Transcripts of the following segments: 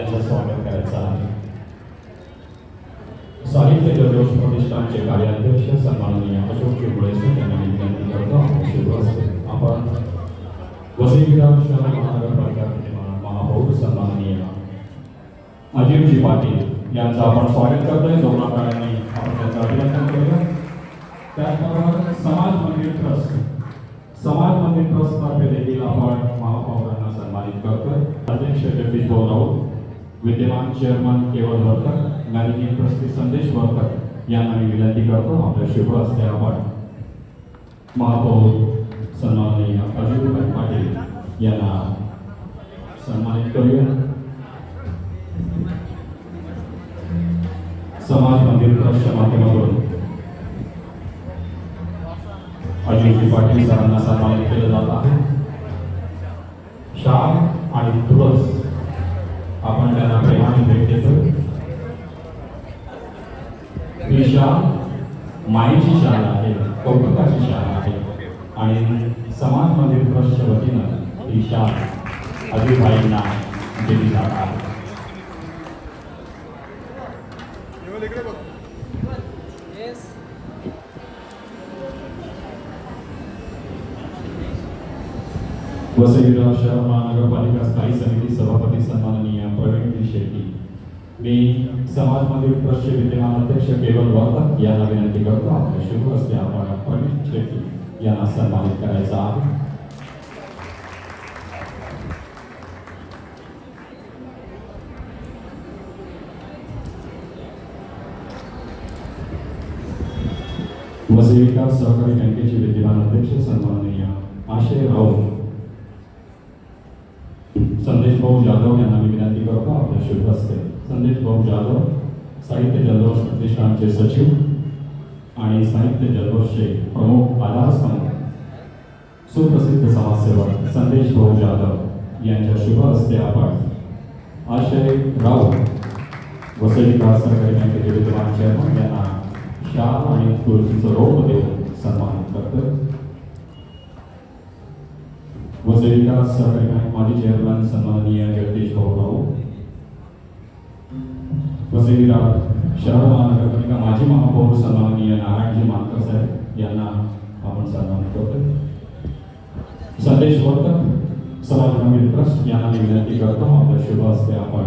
स्वागत करायचं आहे. साहित्य जल्लोष प्रतिष्ठानचे कार्याध्यक्ष सन्माननीय अशोक चिमुळे यांना विनंती करतो आपण वसई विरार शहर महानगरपालिका महापौर सन्माननीय अजिमजी पाटील यांचं आपण स्वागत करतोय. जोमाकाराने आपण त्यांचं अभिनंदन करूया. त्याचबरोबर समाज मंदिर ट्रस्टतर्फे देखील आपण महापौरांना सन्मानित करतोय. अध्यक्ष जगदीश भाऊ राऊत, विद्यमान चेअरमन केवळ वर्कर, मॅनेजिंग ट्रस्टी संदेश वर्कर यांना मी विनंती करतो आपल्या शुभ हस्ते आपण महापौर सन्माननीय अजिमजी पाटील यांना सन्मानित करूया. समाज मंदिर ट्रस्टच्या माध्यमातून अजिमजी पाटील सरांना सन्मानित केलं जात आहे. शाल आणि तुळस आपण त्यांना प्रेमाने भेट देतो. ही शाल माईची शाल आहे, कौतुकाची शाल आहे आणि समाज मंदिर ट्रस्टच्या वतीनं ही शाल अजितभाईंना दिली जात आहे. वसई विरार शहर महानगरपालिका स्थायी समिती सभापती सन्माननीय प्रवीण शेट्टी, मी समाज मंदिर ट्रस्टचे विद्यमान अध्यक्ष केवल वर्तक यांना विनंती करतो आपल्या शुभ हस्ते आपण प्रवीण शेट्टी यांना सन्मानित करायचं आहे. वसई विकास सहकारी बँकेचे विद्यमान अध्यक्ष सन्माननीय आशय राऊत, संदेश भाऊ जाधव यांना मी विनंती करतो आपल्या शुभ हस्ते संदेश भाऊ जाधव, साहित्य जल्लोष प्रतिष्ठानचे सचिव आणि साहित्य जल्लोषचे प्रमुख आधारस्तंभ सुप्रसिद्ध समाजसेवक संदेश भाऊ जाधव यांच्या शुभ हस्ते आपण आशय राऊत, वसई विकास सहकारी बँकेचे विद्यमान चेअरमन यांना शाल आणि तुळशीचं रोप देऊन सन्मानित करतो. वसई विकास सहकारी बँक माजी चेअरमन सन्माननीय जगदीश भाऊ राऊत, वसई विरार शहर महानगरपालिका माजी महापौर सन्माननीय नारायणजी मानकर साहेब यांना आपण सन्मानित करतो. संदेश वर्तक समाज मंदिर ट्रस्ट यांना मी विनंती करतो आपल्या शुभ हस्ते आपण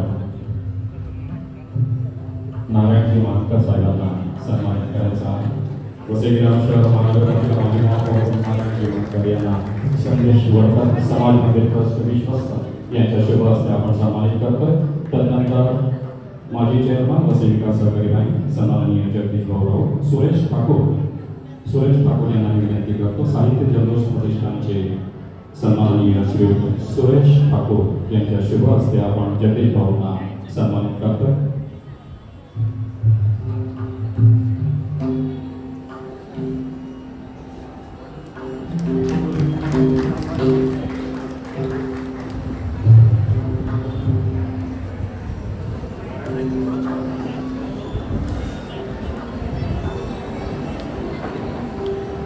नारायणजी मानकर साहेबांना सन्मानित करायचा आहे. वसई विरार शहर महानगरपालिका माजी महापौर नारायणजी मानकर यांना संदेश वर्तक समाज मंदिर ट्रस्ट विश्वस्त यांच्या शुभ हस्ते आपण सन्मानित करतोय. त्यानंतर माजी चेअरमन वसई विकास सहकारी बँक सन्माननीय जगदीश भाऊ राऊत, सुरेश ठाकूर यांना विनंती करतो. साहित्य जल्लोष प्रतिष्ठानचे सन्माननीय श्री सुरेश ठाकूर यांच्या शुभ हस्ते आपण जगदीश भाऊंना सन्मानित करतोय.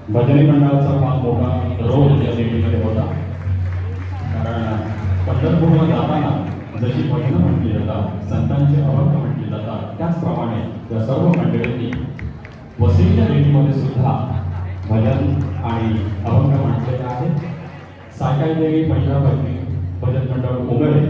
भजनी मंडळाचा फार मोठा रोल या दिंडीमध्ये होता. कारण पंढरपूरला जाताना जशी भजनं म्हटली जातात, संतांचे अभंग म्हटले जातात, त्याचप्रमाणे या सर्व मंडळींनी वसईच्या दिंडीमध्ये सुद्धा भजन आणि अभंग म्हटलेले आहेत. सायकाई देवी पंजाबी भजन मंडळ उगळे,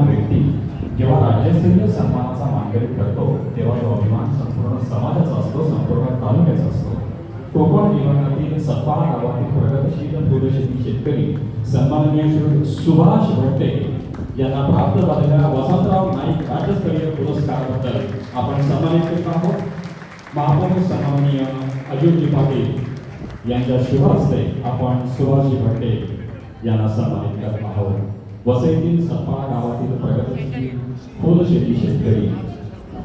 व्यक्ती जेव्हा राज्यस्तरीय सन्मानाचा मानकरी करतो तेव्हा तो अभिमान संपूर्ण समाजाचा असतो, संपूर्ण तालुक्याचा असतो. कोकण विभागातील सत्पारा गावातील प्रगतशील दूरशेती शेतकरी सन्माननीय श्री सुभाष भट्टे यांना प्राप्त झालेल्या वसंतराव नाईक राज्यस्तरीय पुरस्काराबद्दल आपण सन्मानित करत आहोत. महापौर सन्माननीय अजिमजी पाटील यांच्या शुभ हस्ते आपण सुभाष भट्टे यांना सन्मानित करत आहोत. वसईतील सत्पारा गावातील प्रगतशील फुलशेती शेतकरी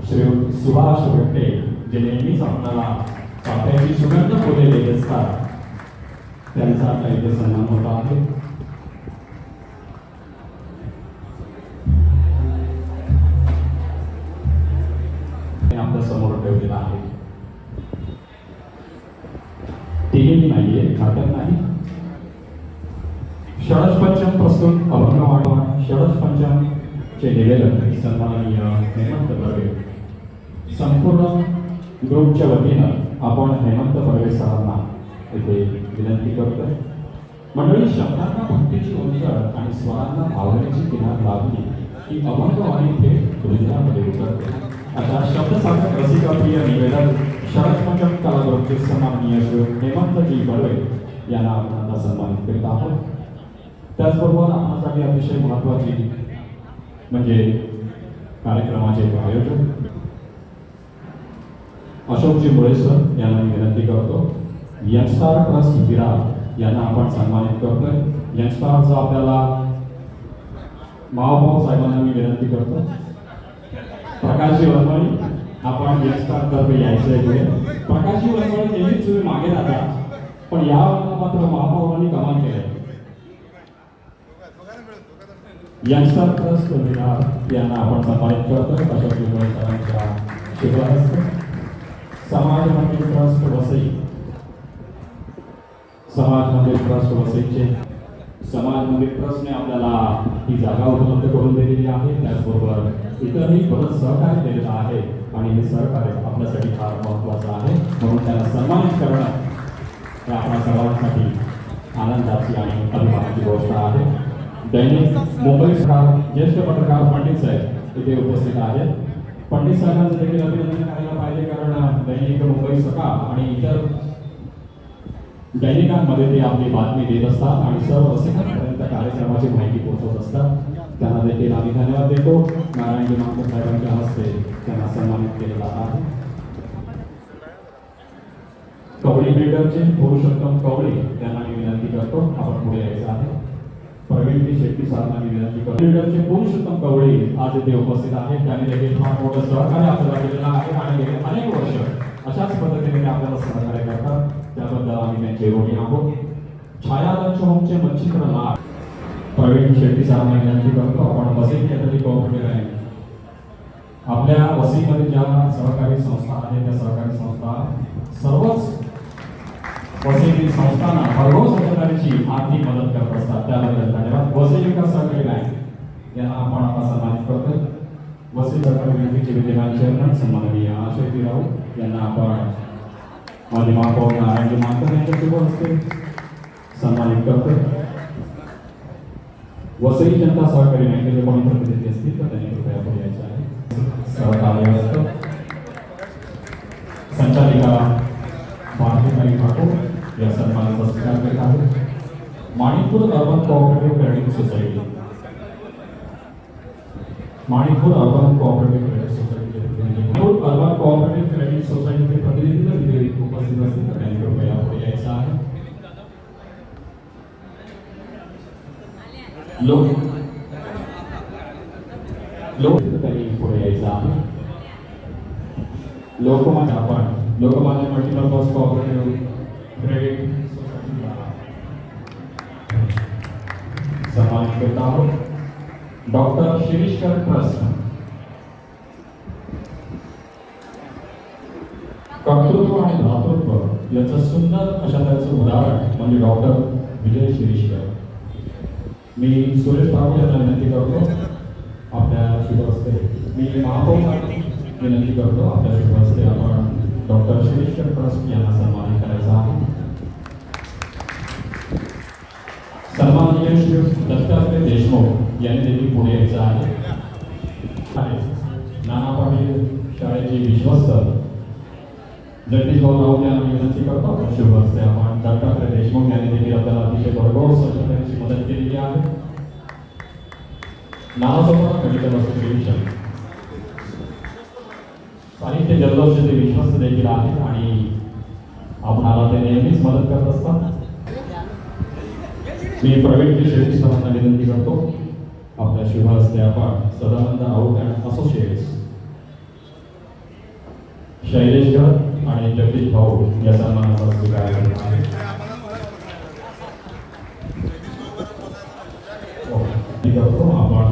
श्री सुभाष भट्टे जे नेहमीच आपल्याला चाफ्याची सुगंध फुले देत असतात त्यांचा आता इथे सन्मान होता आहे. ठेवलेला आहे. तिघेही नाहीये, खात्यात नाही. षडज पंचम प्रस्तुत अभंग वाटवा. षडज पंचम चे निवेदन सन्माननीय हेमंत बर्वे. संपूर्ण ग्रुपच्या वतीनं आपण हेमंत बर्वे सरांना इथे विनंती करतोय. मंडळी, शब्दांना भक्तीची उंचळ आणि स्वरांना भावनेची किनार लाभली की अभंगवाणी थेट हृदयामध्ये उतरते. अशा शब्दसागर रसिकाप्रिय निवेदन षडज पंचम कलागृहचे सन्माननीय श्री हेमंतजी बर्वे यांना आपण आता सन्मानित करीत आहोत. त्याचबरोबर आपल्यासाठी अतिशय महत्त्वाची म्हणजे कार्यक्रमाचे आयोजक अशोकजी मुळे सर यांना मी विनंती करतो. यंगस्टार ट्रस्ट विरार यांना आपण सन्मानित करतोय. यंगस्टारचा आपल्याला महाभाऊ साहेबांना मी विनंती करतो. प्रकाशजी वनवळी, आपण यंगस्टार तर्फे यायचं आहे. प्रकाशजी वनवळी नेहमीच तुम्ही मागे राहता, पण या मात्र महाभावांनी कमाल केलंय. यंगस्टर ट्रस्ट विरार यांना आपण सन्मानित करतोय. अशोकजी मुळे सरांच्या शुभहस्ते. समाज मंदिर ट्रस्ट वसई, समाज मंदिर ट्रस्ट वसईचे समाज मंदिर ट्रस्टने आपल्याला ही जागा उपलब्ध करून दिलेली आहे. त्याचबरोबर इतरही बरंच सहकार्य दिलेलं आहे आणि हे सहकार्य आपल्यासाठी फार महत्त्वाचं आहे. म्हणून त्याला सन्मानित करणं हे आपल्या सर्वांसाठी आनंदाची आणि अभिमानाची गोष्ट आहे. दैनिक मुंबई ज्येष्ठ पत्रकार पंडित साहेब इथे उपस्थित आहेत. पंडित साहेबांचं देखील अभिनंदन करायला पाहिजे, कारण दैनिक मुंबई सकाळ आणि इतर दैनिकांमध्ये ते आपली बातमी देत असतात आणि सर्व रसिकांपर्यंत कार्यक्रमाची माहिती पोहोचवत असतात. त्यांना देखील आम्ही धन्यवाद देतो. नारायणजी मांकर साहेबांच्या हस्ते त्यांना सन्मानित केलेला आहे. कवळी बिल्डरचे पुरुषोत्तम कवळी यांना मी विनंती करतो, आपण पुढे यायचं आहे. प्रवीणजी शेट्टी सरांना मी विनंती करतो. बिल्डरचे पुरुषोत्तम कवळी आज इथे उपस्थित आहेत. त्यांनी देखील फार मोठं सहकार्य आपल्याला केलेलं आहे आणि गेले अनेक वर्ष अशाच पद्धतीने आपल्याला सहकार्य करतात. त्याबद्दल आम्ही त्यांचे ऋणी आहोत. छायादर्श होमचे मच्छिंद्र लाड, प्रवीण शेट्टी सरांना विनंती करतो, आपण वसई कॅथलिक कोऑपरेटिव्ह बँक आपल्या वसईमध्ये ज्या सहकारी संस्था आहेत त्या सहकारी संस्था सर्वच वसईतील संस्थांना भरघोस सहकार्याची आर्थिक मदत करत असतात. त्याबद्दल धन्यवाद. वसई विकास सहकारी बँक यांना आपण आता सन्मानित करतोय. वसई सहकारी बँकेचे विद्यमान चेअरमन सन्माननीय आशयजी राऊत यांना आपण माझे महापौर नारायणजी मांकर यांच्या शुभ हस्ते सन्मानित करतोय. वसई जनता सहकारी बँकेचे कोणी प्रतिनिधी असतील तर त्यांनी कृपया पुढे यायचे आहे. सहकार्य असतं संचालिका भारतीताई ठाकूर या सन्मानाचा स्वीकार करीत आहेत. Manikpur urban cooperative credit society, Manikpur urban cooperative credit सोसायटीचे प्रतिनिधी, अर्बन कोऑपरेटिव्ह क्रेडिट सोसायटीचे प्रतिनिधी जर इथे उपस्थित असतील तर त्यांनी कृपया पुढे यायचं आहे. त्यांनी पुढे यायचं आहे. लोकमान्य आपण लोकमान्य मल्टीपर्पज कोऑपरेटिव्ह क्रेडिट सोसायटीला सन्मानित करत आहोत. डॉक्टर शिरीषकर ट्रस्ट, कर्तृत्व आणि धातृत्व याचं सुंदर अशा त्याचं उदाहरण म्हणजे डॉक्टर विजय शिरीषकर. मी सुरेश ठाकूर यांना विनंती करतो आपल्या शुभ हस्ते, मी महापौर विनंती करतो आपल्या शुभ हस्ते आपण डॉक्टर शिरीषकर ट्रस्ट यांना सन्मानित करायचा आहे. सन्माननीय श्री दत्तात्रय देशमुख यांनी देखील पुढे यायचं आहे. नाना पाटील शाळेचे विश्वस्त जगदीश भाऊ राऊत यांना विनंती करतो आपण शुभ हस्ते आपण दत्तात्रय देशमुख यांनी देखील आपल्याला अतिशय भरघोस सहकार्याची मदत केलेली आहे. नानासोबत मेडिकल असोसिएशन साहित्य जल्लोषाचे विश्वस्त देखील आहेत आणि आपणाला ते नेहमीच मदत करत असतात. मी प्रवीण शेट्टी सरांना विनंती करतो आपल्या शुभ हस्ते आपण सदानंद आऊट अँड असोसिएट्स शैलेश गड आणि जगदीश भाऊ या सन्मानाचा स्वीकार करत आहे. आपण